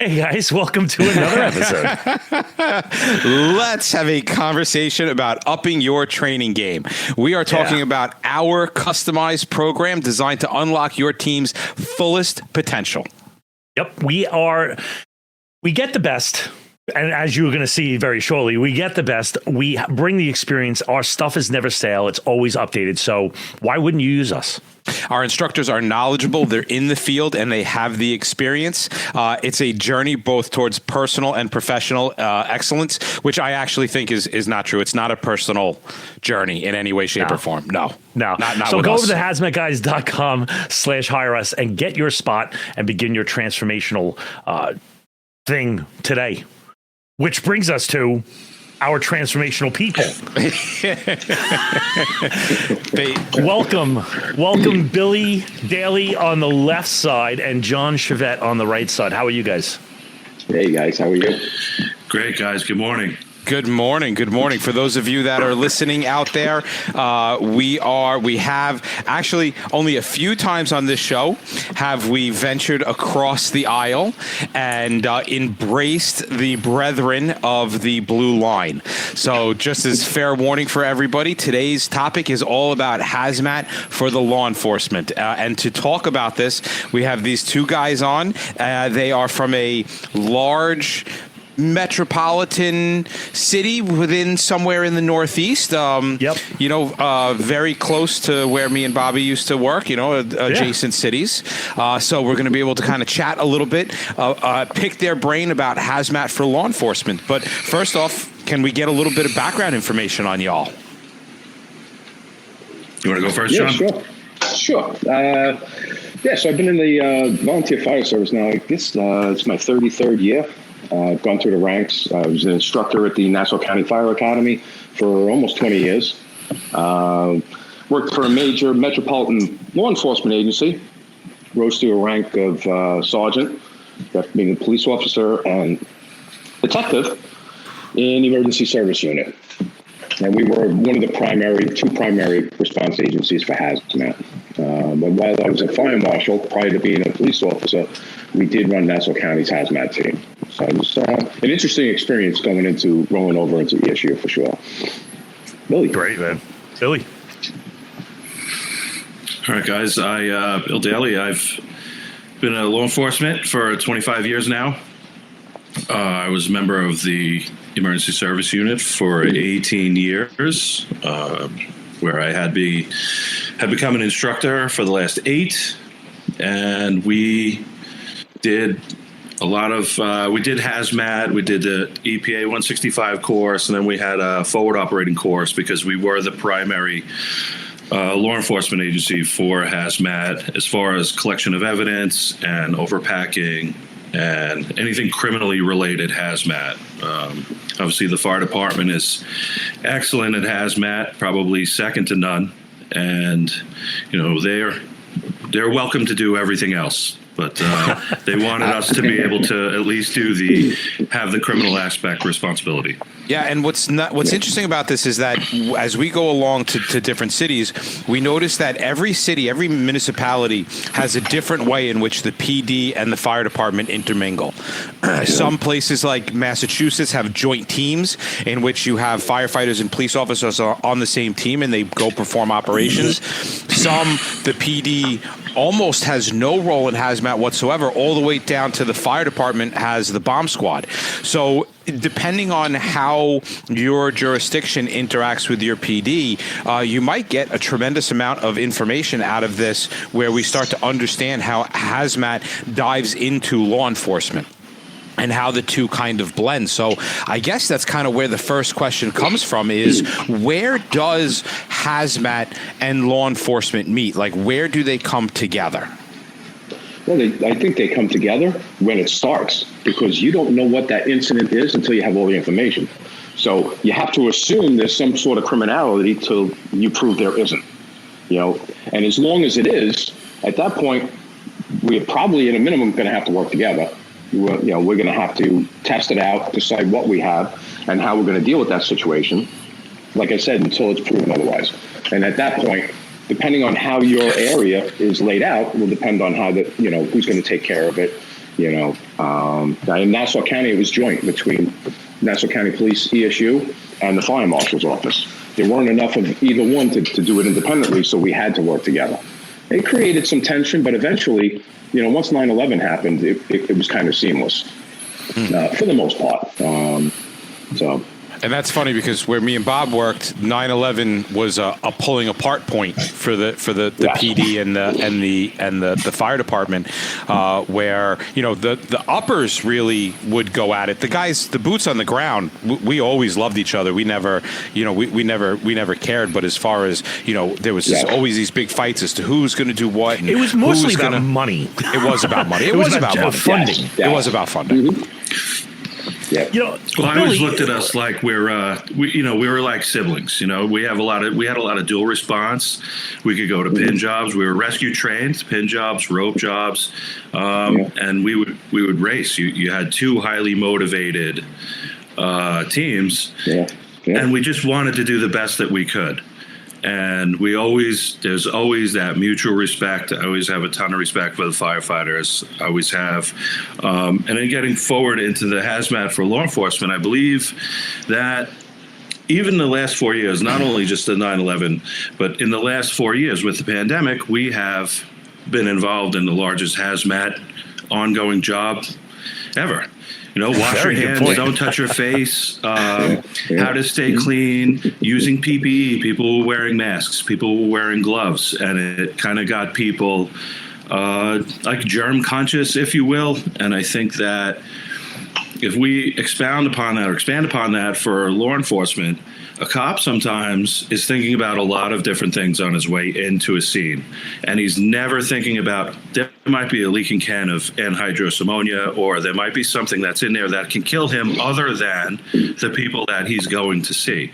Hey guys, welcome to another episode. Let's have a conversation about upping your training game. We are talking about our customized program designed to unlock your team's fullest potential. Yep, we get the best. And as you're going to see very shortly, we get the best. We bring the experience. Our stuff is never stale. It's always updated. So why wouldn't you use us? Our instructors are knowledgeable, they're in the field, and they have the experience. It's a journey both towards personal and professional excellence, which I actually think is not true. It's not a personal journey in any way, shape, or form. No. Not so go over to hazmatguys.com/hire us and get your spot and begin your transformational thing today. Which brings us to our transformational people. Welcome, Billy Daly on the left side and John Chavette on the right side. How are you guys? Hey guys, how are you? Great, guys. Good morning. Good morning. Good morning. For those of you that are listening out there, we have actually only a few times on this show have we ventured across the aisle and embraced the brethren of the blue line. So just as fair warning for everybody, today's topic is all about hazmat for the law enforcement. And to talk about this, we have these two guys on. They are from a large metropolitan city within somewhere in the Northeast. Very close to where me and Bobby used to work, adjacent cities. So we're going to be able to kind of chat a little bit, pick their brain about hazmat for law enforcement. But first off, can we get a little bit of background information on y'all? You want to go first, John? Sure. So I've been in the volunteer fire service now. I guess it's my 33rd year. I've gone through the ranks. I was an instructor at the Nassau County Fire Academy for almost 20 years. Worked for a major metropolitan law enforcement agency. Rose to a rank of sergeant, after being a police officer and detective in the emergency service unit. And we were one of the two primary response agencies for hazmat. But while I was a fire marshal, prior to being a police officer, we did run Nassau County's hazmat team. So it was an interesting experience rolling over into the issue for sure. Billy. Great, man. Billy. All right, guys. Bill Daly. I've been in law enforcement for 25 years now. I was a member of the emergency service unit for 18 years, where I had become an instructor for the last 8, and we did a lot of we did hazmat, we did the EPA 165 course, and then we had a forward operating course because we were the primary law enforcement agency for hazmat as far as collection of evidence and overpacking and anything criminally related hazmat. Obviously, the fire department is excellent at hazmat, probably second to none, and they're welcome to do everything else. But they wanted us to be able to at least have the criminal aspect responsibility. Yeah, and what's interesting about this is that as we go along to different cities, we notice that every city, every municipality has a different way in which the PD and the fire department intermingle. Some places like Massachusetts have joint teams in which you have firefighters and police officers on the same team and they go perform operations. The PD almost has no role in hazmat whatsoever, all the way down to the fire department has the bomb squad. So depending on how your jurisdiction interacts with your PD, you might get a tremendous amount of information out of this where we start to understand how hazmat dives into law enforcement and how the two kind of blend. So I guess that's kind of where the first question comes from is, where does hazmat and law enforcement meet? Like, where do they come together? Well, I think they come together when it starts, because you don't know what that incident is until you have all the information. So you have to assume there's some sort of criminality till you prove there isn't. And as long as it is, at that point, we're probably at a minimum going to have to work together. We're going to have to test it out, decide what we have, and how we're going to deal with that situation. Like I said, until it's proven otherwise. And at that point, depending on how your area is laid out, will depend on how who's going to take care of it, In Nassau County, it was joint between Nassau County Police, ESU, and the Fire Marshal's Office. There weren't enough of either one to do it independently, so we had to work together. It created some tension, but eventually, once 9/11 happened, it was kind of seamless for the most part. And that's funny because where me and Bob worked, 9/11 was a pulling apart point for the PD and the fire department, where the uppers really would go at it. The guys, the boots on the ground, we always loved each other. We never, we never cared. But as far as there was always these big fights as to who's going to do what. And it was mostly about money. It was about money. It was about money. Funding. Yes. It was about funding. Mm-hmm. Yeah. I always looked at us like we were like siblings. We had a lot of dual response. We could go to pin jobs. We were rescue trained, pin jobs, rope jobs, and we would race. You had two highly motivated teams, and we just wanted to do the best that we could. And there's always that mutual respect. I always have a ton of respect for the firefighters. I always have. And then getting forward into the hazmat for law enforcement, I believe that even the last 4 years, not only just the 9/11, but in the last 4 years with the pandemic, we have been involved in the largest hazmat ongoing job ever. Wash your hands, don't touch your face, how to stay clean, using PPE. People were wearing masks, people were wearing gloves, and it kind of got people like germ conscious, if you will. And I think that if we expand upon that for law enforcement, a cop sometimes is thinking about a lot of different things on his way into a scene. And he's never thinking about there might be a leaking can of anhydrous ammonia, or there might be something that's in there that can kill him other than the people that he's going to see.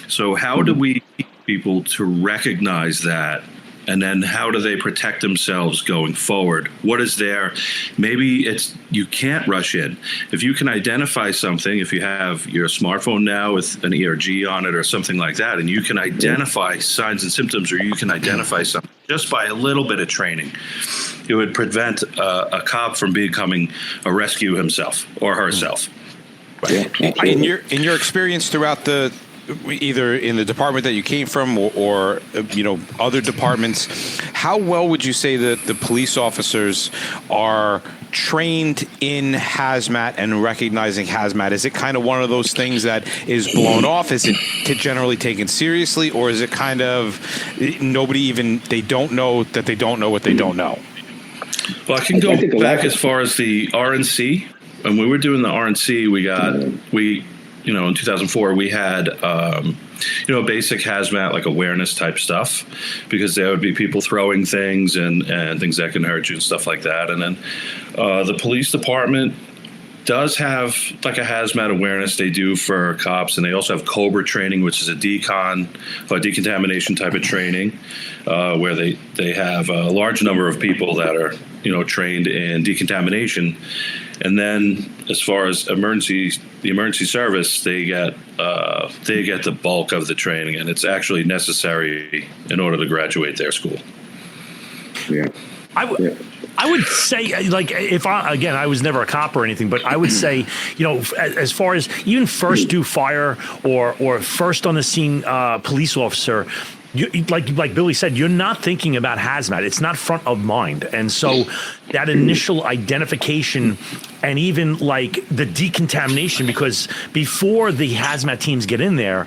So how do we teach people to recognize that? And then how do they protect themselves going forward? What is there? Maybe you can't rush in. If you can identify something, if you have your smartphone now with an ERG on it or something like that, and you can identify signs and symptoms, or you can identify something just by a little bit of training, it would prevent a cop from becoming a rescue himself or herself. In your experience throughout either in the department that you came from or other departments, how well would you say that the police officers are trained in hazmat and recognizing hazmat? Is it kind of one of those things that is blown off? Is it generally taken seriously, or is it kind of they don't know that they don't know what they don't know? Well, I can go back as far as the RNC. When we were doing the RNC, in 2004, we had, basic hazmat, like awareness type stuff, because there would be people throwing things and things that can hurt you and stuff like that. And then the police department does have like a hazmat awareness they do for cops. And they also have COBRA training, which is a decontamination type of training, where they have a large number of people that are, trained in decontamination. And then as far as the emergency service, they get the bulk of the training, and it's actually necessary in order to graduate their school. Yeah. I would say, like, I was never a cop or anything, but I would say, as far as even first do fire or first on the scene police officer, like Billy said, you're not thinking about hazmat. It's not front of mind. And so that initial identification and even like the decontamination, because before the hazmat teams get in there,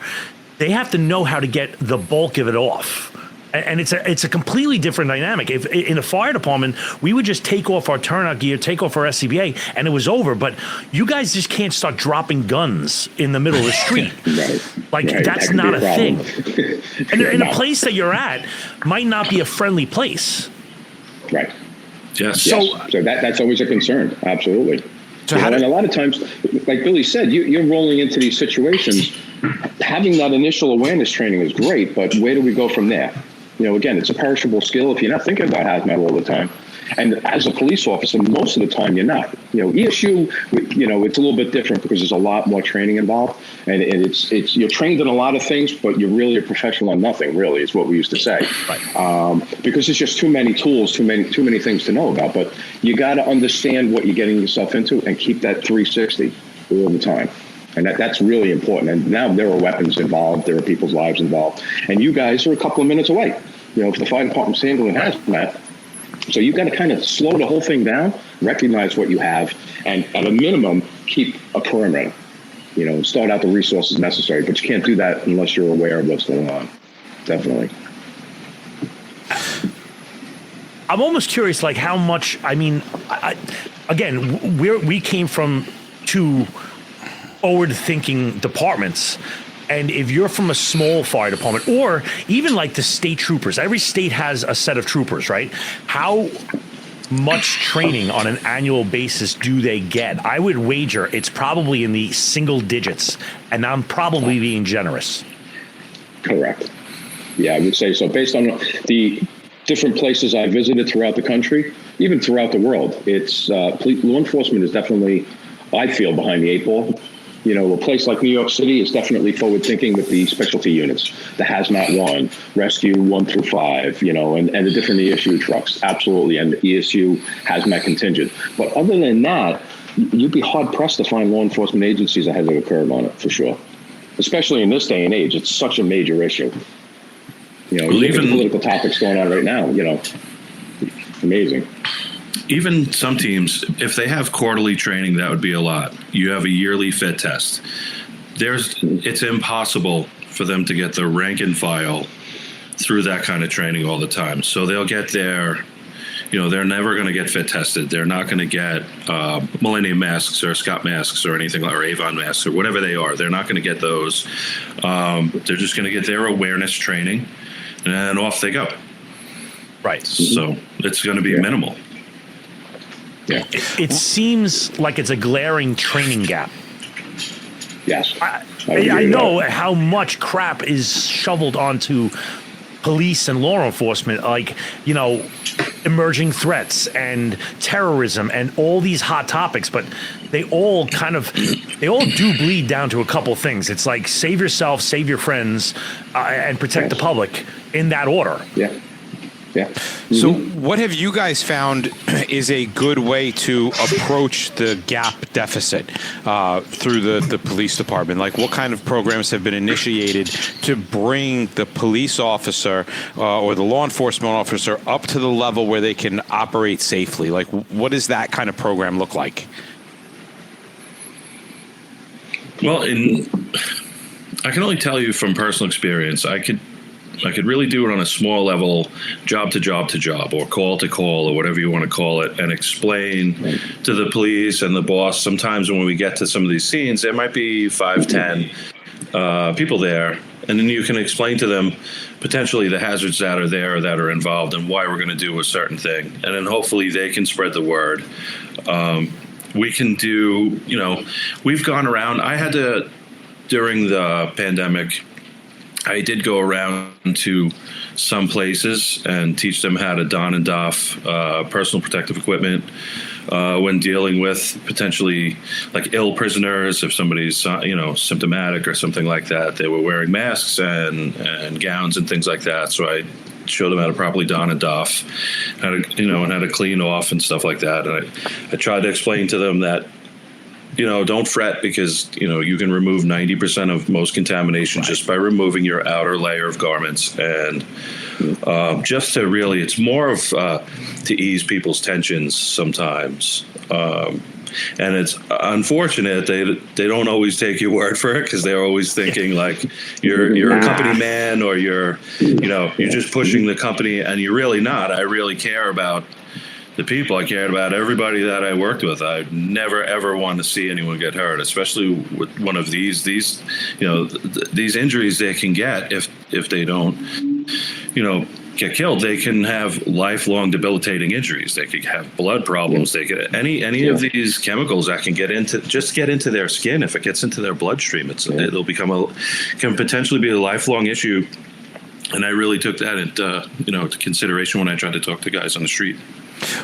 they have to know how to get the bulk of it off. And it's a completely different dynamic. If in the fire department, we would just take off our turnout gear, take off our SCBA, and it was over. But you guys just can't start dropping guns in the middle of the street. That's not a thing. And a place that you're at might not be a friendly place. Right. Yes. So that's always a concern. Absolutely. So and a lot of times, like Billy said, you're rolling into these situations. Having that initial awareness training is great, but where do we go from there? Again, it's a perishable skill if you're not thinking about hazmat all the time. And as a police officer, most of the time you're not. ESU, it's a little bit different because there's a lot more training involved, and it's you're trained in a lot of things, but you're really a professional on nothing. Really, is what we used to say. Right. Because there's just too many tools, too many things to know about. But you got to understand what you're getting yourself into and keep that 360 all the time. And that's really important. And now there are weapons involved. There are people's lives involved. And you guys are a couple of minutes away. If the fire department's handling Haz Mat. So you've got to kind of slow the whole thing down, recognize what you have, and at a minimum, keep a perimeter. Start out the resources necessary. But you can't do that unless you're aware of what's going on. Definitely. I'm almost curious, like how much, again, we came from two forward-thinking departments, and if you're from a small fire department, or even like the state troopers, every state has a set of troopers, right? How much training on an annual basis do they get? I would wager it's probably in the single digits, and I'm probably being generous. Correct. Yeah, I would say so. Based on the different places I visited throughout the country, even throughout the world, it's law enforcement is definitely, I feel, behind the 8 ball. A place like New York City is definitely forward thinking with the specialty units, the Haz Mat 1, Rescue 1 through 5, and the different ESU trucks, absolutely, and the ESU Haz Mat contingent. But other than that, you'd be hard pressed to find law enforcement agencies ahead of the curve on it, for sure. Especially in this day and age, it's such a major issue. Even political topics going on right now, amazing. Even some teams, if they have quarterly training, that would be a lot. You have a yearly fit test. It's impossible for them to get the rank and file through that kind of training all the time. So they'll get there. They're never going to get fit tested. They're not going to get Millennium masks or Scott masks or anything, or Avon masks or whatever they are. They're not going to get those. They're just going to get their awareness training, and off they go. Right. So it's going to be minimal. Yeah. It seems like it's a glaring training gap. Yes. I know how much crap is shoveled onto police and law enforcement, like, emerging threats and terrorism and all these hot topics, but they all do bleed down to a couple things. It's like save yourself, save your friends, and protect the public in that order. Yeah. Yeah. Mm-hmm. So what have you guys found is a good way to approach the gap deficit through the police department? Like, what kind of programs have been initiated to bring the police officer or the law enforcement officer up to the level where they can operate safely? Like, what does that kind of program look like? Well, I can only tell you from personal experience. I could really do it on a small level, job to job to job, or call to call, or whatever you want to call it, and explain to the police and the boss. Sometimes when we get to some of these scenes, there might be 5, 10 people there, and then you can explain to them potentially the hazards that are there that are involved and why we're going to do a certain thing. And then hopefully they can spread the word. We can do, we've gone around. During the pandemic, I did go around to some places and teach them how to don and doff personal protective equipment when dealing with potentially like ill prisoners. If somebody's symptomatic or something like that, they were wearing masks and gowns and things like that. So I showed them how to properly don and doff, and how to clean off and stuff like that. And I tried to explain to them that, don't fret, because, you can remove 90% of most contamination just by removing your outer layer of garments. And just to really, it's more of to ease people's tensions sometimes. And it's unfortunate they don't always take your word for it, because they're always thinking like you're a company man, or you're just pushing the company, and you're really not. I really care about the people. I cared about everybody that I worked with. I never ever want to see anyone get hurt, especially with one of these these injuries they can get if they don't get killed. They can have lifelong debilitating injuries. They could have blood problems. They could any of these chemicals that can get into their skin. If it gets into their bloodstream, it'll can potentially be a lifelong issue. And I really took that into consideration when I tried to talk to guys on the street.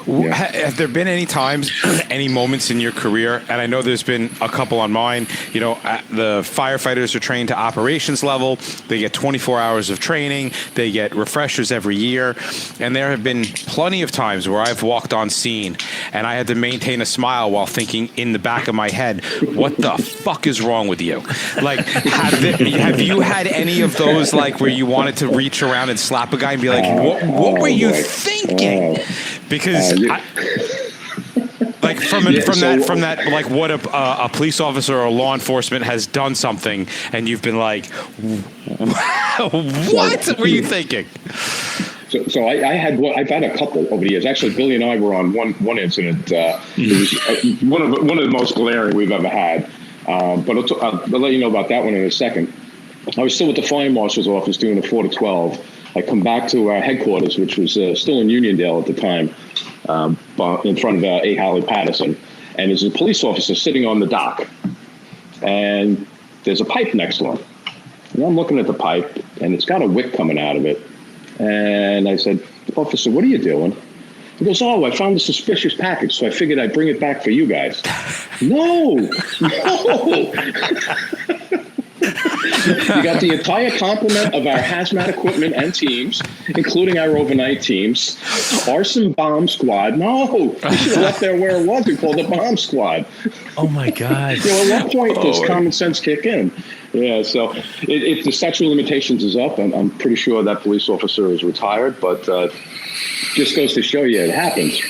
Yeah. Have there been any times, any moments in your career, and I know there's been a couple on mine, the firefighters are trained to operations level, they get 24 hours of training, they get refreshers every year, and there have been plenty of times where I've walked on scene and I had to maintain a smile while thinking in the back of my head, what the fuck is wrong with you? Like, have you had any of those, like, where you wanted to reach around and slap a guy and be like, what were you thinking? Because like from that, like what a police officer or law enforcement has done something, and you've been like, what were you thinking? So I've had a couple over the years. Actually, Billy and I were on one incident. It was one of the most glaring we've ever had. But I'll let you know about that one in a second. I was still with the fire marshal's office doing the 4 to 12. I come back to our headquarters, which was still in Uniondale at the time, in front of A. Holly Patterson. And there's a police officer sitting on the dock. And there's a pipe next to him. And I'm looking at the pipe, and it's got a wick coming out of it. And I said, "Officer, what are you doing?" He goes, "Oh, I found a suspicious package, so I figured I'd bring it back for you guys." No. You got the entire complement of our Haz Mat equipment and teams, including our overnight teams. Arson bomb squad. No, we should have left there where it was. We called it bomb squad. Oh my God. At what point does common sense kick in? Yeah, so if the statute of limitations is up, I'm pretty sure that police officer is retired, but just goes to show you it happens,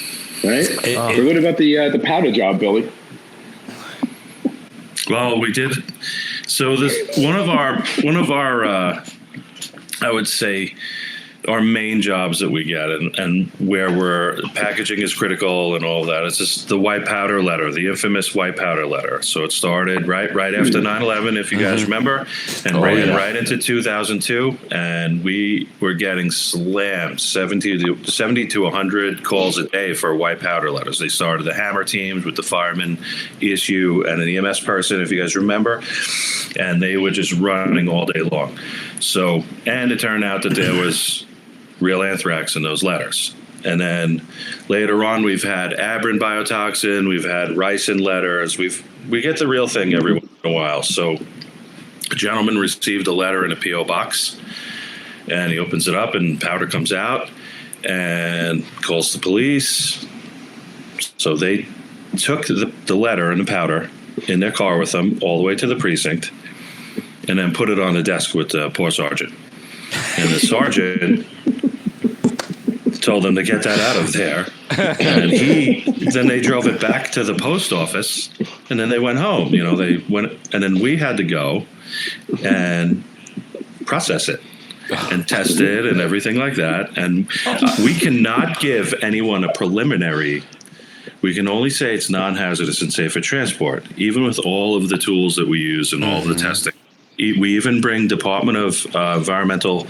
right? So what about the powder job, Billy? Well, we did. So this one of our I would say our main jobs that we get and where packaging is critical and all that. It's just the white powder letter, the infamous white powder letter. So it started right after 9/11, if you guys remember, and ran right into 2002. And we were getting slammed 70 to 100 calls a day for white powder letters. They started the hammer teams with the fireman, ESU, and an EMS person, if you guys remember. And they were just running all day long. So, and it turned out that there was real anthrax in those letters. And then later on, we've had Abrin biotoxin, we've had ricin letters. We get the real thing every once in a while. So a gentleman received a letter in a P.O. box, and he opens it up, and powder comes out, and calls the police. So they took the letter and the powder in their car with them all the way to the precinct, and then put it on the desk with the poor sergeant. And the sergeant told them to get that out of there. And then they drove it back to the post office, and then they went home. They went, and then we had to go and process it and test it and everything like that. And we cannot give anyone a preliminary. We can only say it's non-hazardous and safe for transport, even with all of the tools that we use and all of the testing. We even bring Department of Environmental,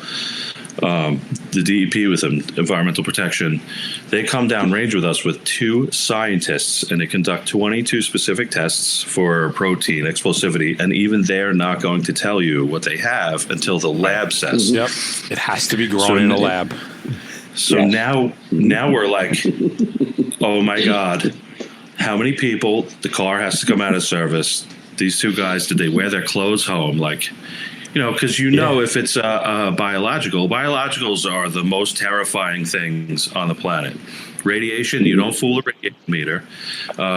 the DEP with them, Environmental Protection. They come down range with us with 2 scientists, and they conduct 22 specific tests for protein explosivity, and even they're not going to tell you what they have until the lab says. Yep, it has to be grown in a lab. So now we're like, oh my God, how many people? The car has to come out of service. These 2 guys, did they wear their clothes home? Like, because if it's biologicals are the most terrifying things on the planet. Radiation, you don't fool a radiation meter.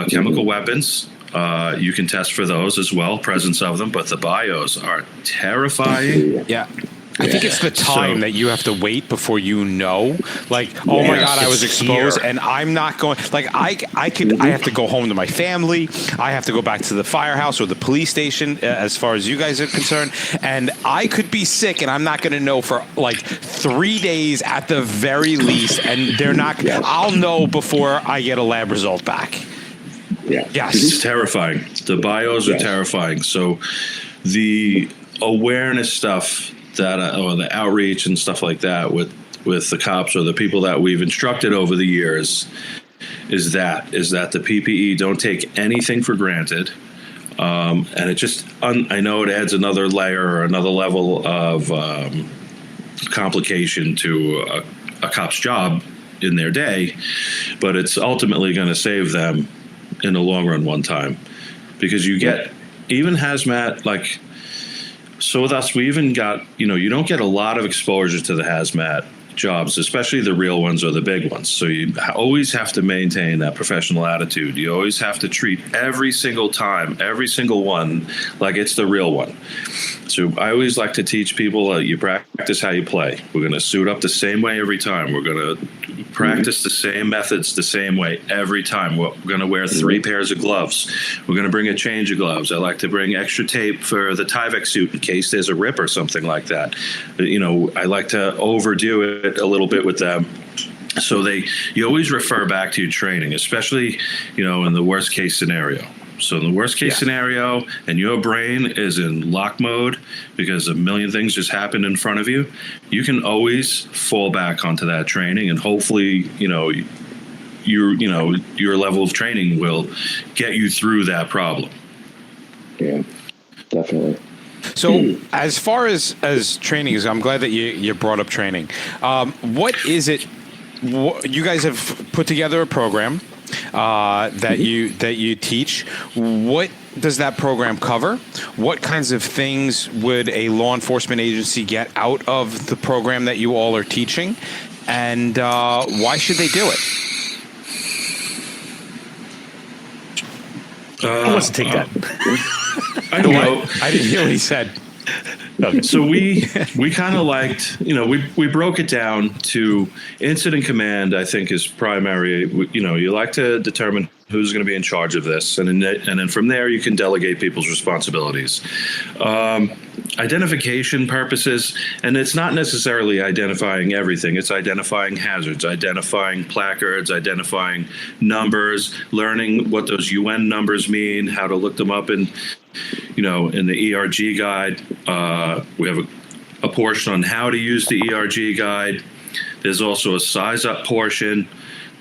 Chemical weapons, you can test for those as well, presence of them, but the bios are terrifying. Yeah. I think it's the time that you have to wait before like, oh my God, I was exposed, and I'm not going. Like, I have to go home to my family. I have to go back to the firehouse or the police station, as far as you guys are concerned, and I could be sick, and I'm not going to know for like 3 days at the very least, and they're not. Yes. I'll know before I get a lab result back. Yeah. Yes. It's terrifying. The bios are terrifying. So the awareness stuff or the outreach and stuff like that with the cops or the people that we've instructed over the years is that the PPE, don't take anything for granted. And it just, I know it adds another layer or another level of complication to a cop's job in their day, but it's ultimately going to save them in the long run one time, because you get even hazmat, like, so with us, we even got, you don't get a lot of exposure to the hazmat jobs, especially the real ones or the big ones. So you always have to maintain that professional attitude. You always have to treat every single time, every single one, like it's the real one. So I always like to teach people, you practice how you play. We're going to suit up the same way every time. We're going to practice the same methods the same way every time. We're going to wear 3 pairs of gloves. We're going to bring a change of gloves. I like to bring extra tape for the Tyvek suit in case there's a rip or something like that. I like to overdo it a little bit with them. So you always refer back to your training, especially, in the worst case scenario. So in the worst case scenario, and your brain is in lock mode because a million things just happened in front of you, you can always fall back onto that training, and hopefully, your level of training will get you through that problem. Yeah, definitely. So as far as training is, I'm glad that you brought up training. What is it? You guys have put together a program that you teach. What does that program cover? What kinds of things would a law enforcement agency get out of the program that you all are teaching? And why should they do it? Who wants to take that? I don't know. I didn't hear what he said. Okay. So we kind of liked, we broke it down to incident command. I think is primary. You like to determine who's going to be in charge of this, and then from there you can delegate people's responsibilities. Identification purposes, and it's not necessarily identifying everything. It's identifying hazards, identifying placards, identifying numbers, learning what those UN numbers mean, how to look them up in the ERG guide. We have a portion on how to use the ERG guide. There's also a size up portion.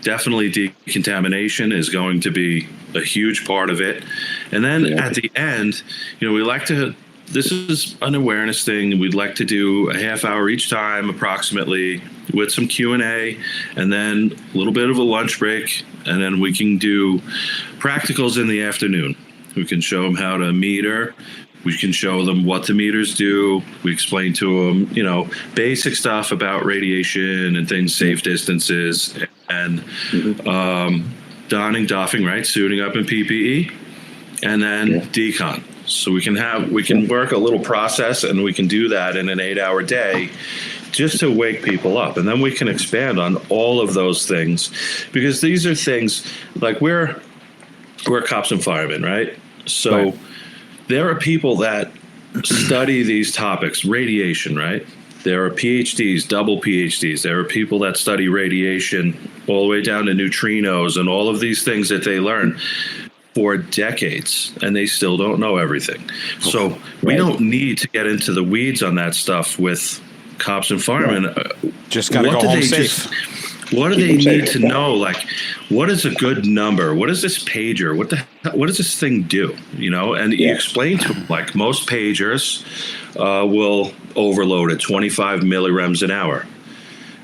Definitely decontamination is going to be a huge part of it. And then at the end, we like to, this is an awareness thing. We'd like to do a half hour each time approximately with some Q&A, and then a little bit of a lunch break. And then we can do practicals in the afternoon. We can show them how to meter. We can show them what the meters do. We explain to them, basic stuff about radiation and things, safe distances, and doffing, right? Suiting up in PPE, and then decon. So we can work a little process, and we can do that in an 8-hour day just to wake people up. And then we can expand on all of those things, because these are things like we're cops and firemen, right? So there are people that study these topics, radiation, right? There are PhDs, double PhDs. There are people that study radiation all the way down to neutrinos and all of these things that they learn for decades, and they still don't know everything. So we don't need to get into the weeds on that stuff with cops and firemen. Just got to go home safe. What do they need to know? Like, what is a good number? What is this pager? What does this thing do? And you explain to them, like, most pagers will overload at 25 millirems an hour.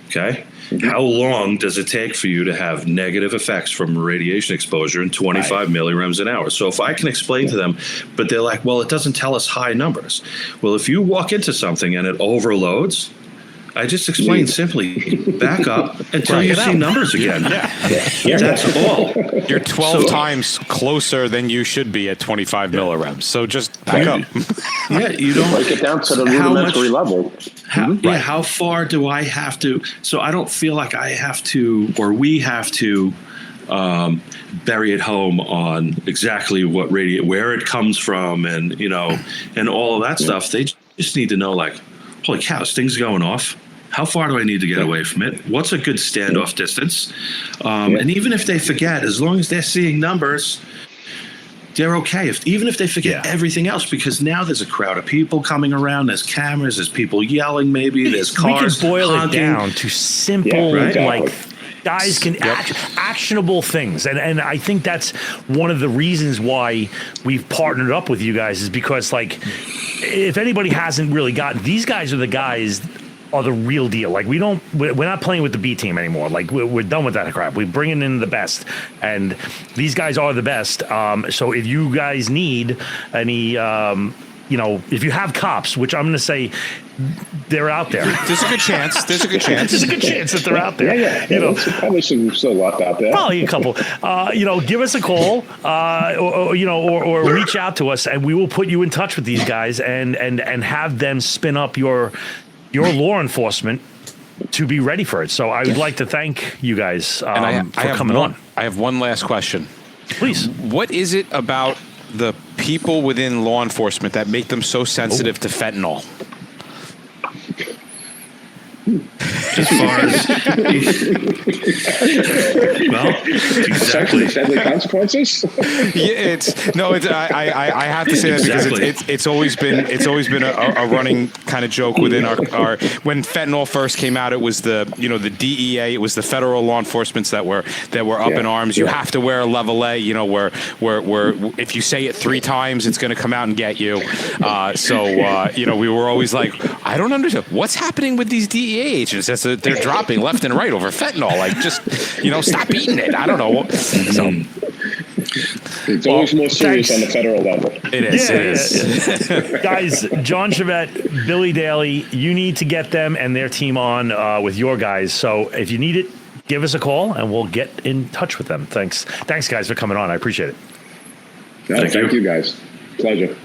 Okay. How long does it take for you to have negative effects from radiation exposure in 25 millirems an hour? So if I can explain to them, but they're like, well, it doesn't tell us high numbers. Well, if you walk into something and it overloads, I just explained simply, back up until you see numbers again. That's all. You're 12 times closer than you should be at 25 millirems. So just back up. You don't break it down to the rudimentary level. How far do I have to? So I don't feel like I have to, or we have to, bury it home on exactly what where it comes from, and and all of that stuff. They just need to know, like, holy cow, this thing's going off. How far do I need to get away from it? What's a good standoff distance? And even if they forget, as long as they're seeing numbers, they're okay. Even if they forget everything else, because now there's a crowd of people coming around. There's cameras. There's people yelling. Maybe there's cars. We can boil honking. it down to simple, like, guys can actionable things, and I think that's one of the reasons why we've partnered up with you guys, is because, like, if anybody hasn't really gotten, these guys are the guys are the real deal. Like we're not playing with the B team anymore. Like we're done with that crap. We're bringing in the best, and these guys are the best. So if you guys need any, if you have cops, which I'm going to say they're out there. There's a good chance. There's a good chance. There's a good chance that they're out there. Yeah. There's probably still a lot out there. Probably a couple. Give us a call, or reach out to us, and we will put you in touch with these guys and have them spin up your law enforcement to be ready for it. So I would like to thank you guys for coming on. I have one last question. Please. What is it about the people within law enforcement that make them so sensitive to fentanyl? As far as exactly deadly consequences. I have to say that because it's always been a running kind of joke within our when fentanyl first came out. It was the DEA, it was the federal law enforcements that were up in arms. You have to wear a level A, where if you say it 3 times, it's going to come out and get you. We were always like, I don't understand what's happening with these DEA agents. They're dropping left and right over fentanyl. Like, just, stop eating it. I don't know. So, it's always more serious on the federal level. It is. Guys, John Chavette, Billy Daly, you need to get them and their team on with your guys. So if you need it, give us a call and we'll get in touch with them. Thanks, guys, for coming on. I appreciate it. Thank you, guys. Pleasure.